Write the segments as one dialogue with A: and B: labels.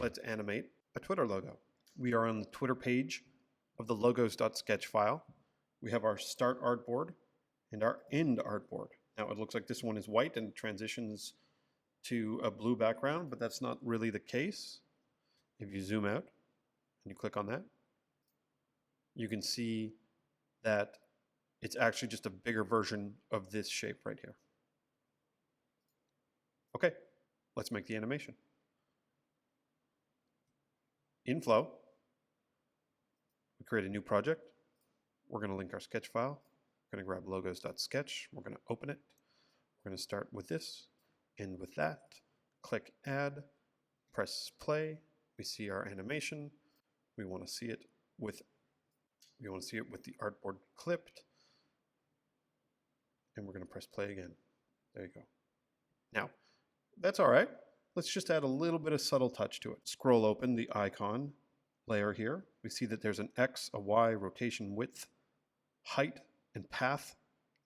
A: let's animate a Twitter logo. We are on the Twitter page of the logos.sketch file. We have our start artboard and our end artboard. Now it looks like this one is white and transitions to a blue background, but that's not really the case. If you zoom out and you click on that, you can see that it's actually just a bigger version of this shape right here. Okay, let's make the animation. In Flow, we create a new project. We're going to link our sketch file. We're going to grab logos.sketch. We're going to open it. We're going to start with this, end with that. Click Add, press play. We see our animation. We want to see it with the artboard clipped. And we're going to press play again. There you go. Now, that's all right. Let's just add a little bit of subtle touch to it. Scroll open the icon layer here. We see that there's an X, a Y, rotation, width, height, and path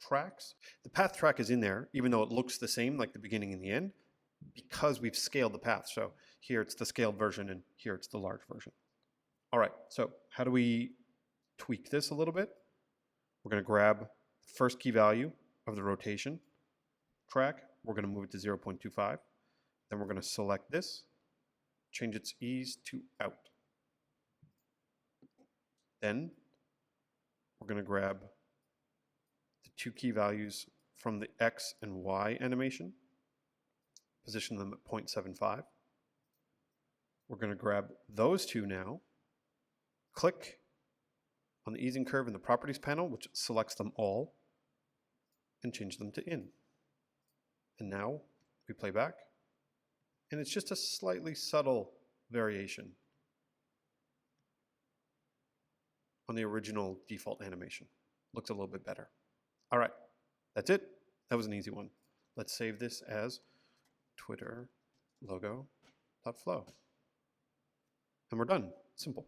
A: tracks. The path track is in there, even though it looks the same like the beginning and the end, because we've scaled the path. So here it's the scaled version and here it's the large version. All right, so how do we tweak this a little bit? We're going to grab the first key value of the rotation track. We're going to move it to 0.25. Then we're going to select this, change its ease to out. Then we're going to grab the two key values from the X and Y animation, position them at 0.75. We're going to grab those two now, click on the easing curve in the properties panel, which selects them all, and change them to in. And now we play back, and it's just a slightly subtle variation on the original default animation. Looks a little bit better. All right, that's it. That was an easy one. Let's save this as Twitter logo.flow. And we're done. Simple.